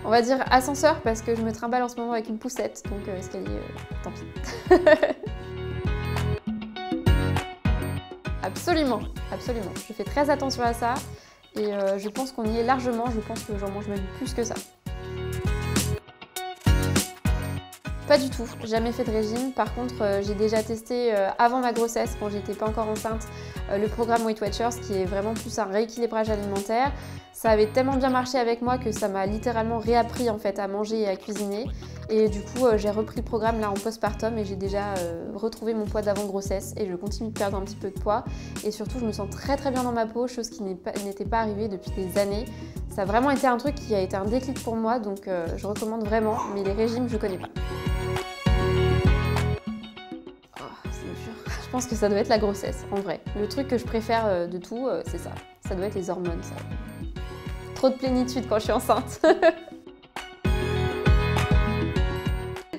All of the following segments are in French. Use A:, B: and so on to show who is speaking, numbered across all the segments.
A: On va dire ascenseur parce que je me trimballe en ce moment avec une poussette, donc escalier, tant pis. Absolument, absolument. Je fais très attention à ça et je pense qu'on y est largement. Je pense que j'en mange même plus que ça. Pas du tout, jamais fait de régime. Par contre, j'ai déjà testé avant ma grossesse, quand j'étais pas encore enceinte, le programme Weight Watchers qui est vraiment plus un rééquilibrage alimentaire. Ça avait tellement bien marché avec moi que ça m'a littéralement réappris en fait à manger et à cuisiner. Et du coup, j'ai repris le programme là en postpartum et j'ai déjà retrouvé mon poids d'avant grossesse et je continue de perdre un petit peu de poids. Et surtout, je me sens très très bien dans ma peau, chose qui n'était pas arrivée depuis des années. Ça a vraiment été un truc qui a été un déclic pour moi, donc je recommande vraiment, mais les régimes, je connais pas. Je pense que ça doit être la grossesse, en vrai. Le truc que je préfère de tout, c'est ça. Ça doit être les hormones, ça. Trop de plénitude quand je suis enceinte.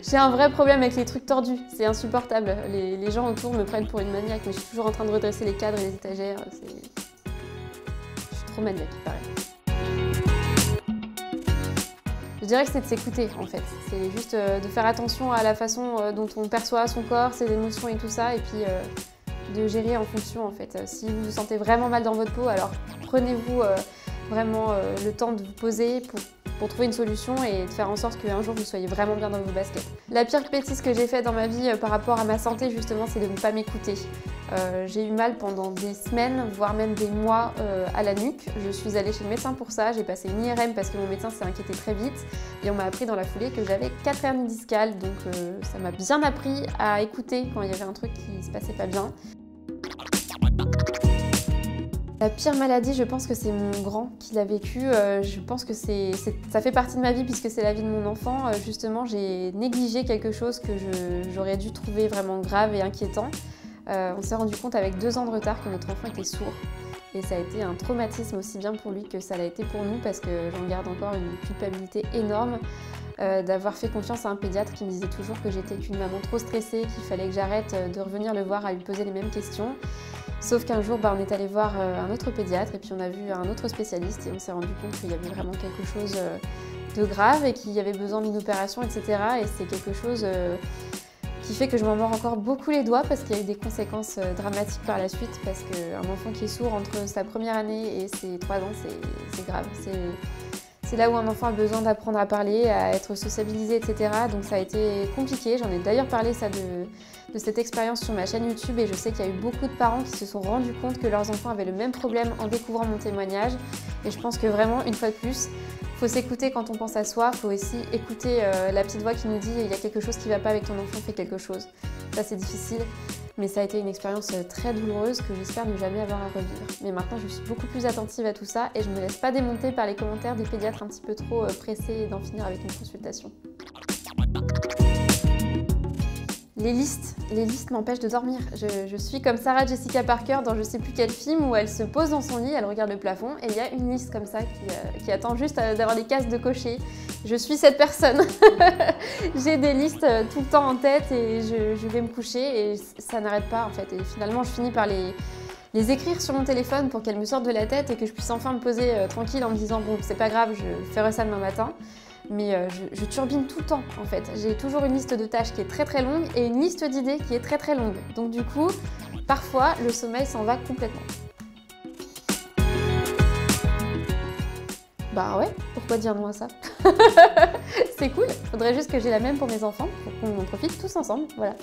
A: J'ai un vrai problème avec les trucs tordus, c'est insupportable. Les gens autour me prennent pour une maniaque, mais je suis toujours en train de redresser les cadres et les étagères. Je suis trop maniaque, il paraît. Je dirais que c'est de s'écouter en fait, c'est juste de faire attention à la façon dont on perçoit son corps, ses émotions et tout ça, et puis de gérer en fonction en fait. Si vous vous sentez vraiment mal dans votre peau, alors prenez-vous vraiment le temps de vous poser pour trouver une solution et de faire en sorte qu'un jour vous soyez vraiment bien dans vos baskets. La pire bêtise que j'ai faite dans ma vie par rapport à ma santé justement, c'est de ne pas m'écouter. J'ai eu mal pendant des semaines, voire même des mois à la nuque. Je suis allée chez le médecin pour ça, j'ai passé une IRM parce que mon médecin s'est inquiété très vite et on m'a appris dans la foulée que j'avais 4 hernies discales, donc ça m'a bien appris à écouter quand il y avait un truc qui se passait pas bien. La pire maladie, je pense que c'est mon grand qui l'a vécu. Je pense que ça fait partie de ma vie puisque c'est la vie de mon enfant. Justement, j'ai négligé quelque chose que j'aurais dû trouver vraiment grave et inquiétant. On s'est rendu compte avec 2 ans de retard que notre enfant était sourd. Et ça a été un traumatisme aussi bien pour lui que ça l'a été pour nous parce que j'en garde encore une culpabilité énorme d'avoir fait confiance à un pédiatre qui me disait toujours que j'étais qu'une maman trop stressée, qu'il fallait que j'arrête de revenir le voir à lui poser les mêmes questions. Sauf qu'un jour, on est allé voir un autre pédiatre et puis on a vu un autre spécialiste et on s'est rendu compte qu'il y avait vraiment quelque chose de grave et qu'il y avait besoin d'une opération, etc. Et c'est quelque chose qui fait que je m'en mords encore beaucoup les doigts parce qu'il y a eu des conséquences dramatiques par la suite parce qu'un enfant qui est sourd entre sa première année et ses 3 ans, c'est grave. C'est là où un enfant a besoin d'apprendre à parler, à être sociabilisé, etc. Donc ça a été compliqué. J'en ai d'ailleurs parlé ça de cette expérience sur ma chaîne YouTube et je sais qu'il y a eu beaucoup de parents qui se sont rendus compte que leurs enfants avaient le même problème en découvrant mon témoignage. Et je pense que vraiment, une fois de plus, il faut s'écouter quand on pense à soi, il faut aussi écouter la petite voix qui nous dit « il y a quelque chose qui ne va pas avec ton enfant, fais quelque chose ». Ça c'est difficile, mais ça a été une expérience très douloureuse que j'espère ne jamais avoir à revivre. Mais maintenant je suis beaucoup plus attentive à tout ça et je ne me laisse pas démonter par les commentaires des pédiatres un petit peu trop pressés d'en finir avec une consultation. Les listes m'empêchent de dormir. Je suis comme Sarah Jessica Parker dans je sais plus quel film où elle se pose dans son lit, elle regarde le plafond et il y a une liste comme ça qui attend juste d'avoir des cases de cocher. Je suis cette personne. J'ai des listes tout le temps en tête et je vais me coucher et ça n'arrête pas en fait. Et finalement je finis par les écrire sur mon téléphone pour qu'elles me sortent de la tête et que je puisse enfin me poser tranquille en me disant bon c'est pas grave, je ferai ça demain matin. Mais je turbine tout le temps en fait. J'ai toujours une liste de tâches qui est très très longue et une liste d'idées qui est très très longue. Donc du coup, parfois, le sommeil s'en va complètement. Bah ouais, pourquoi dire non à ça? C'est cool, faudrait juste que j'ai la même pour mes enfants, pour qu'on en profite tous ensemble, voilà.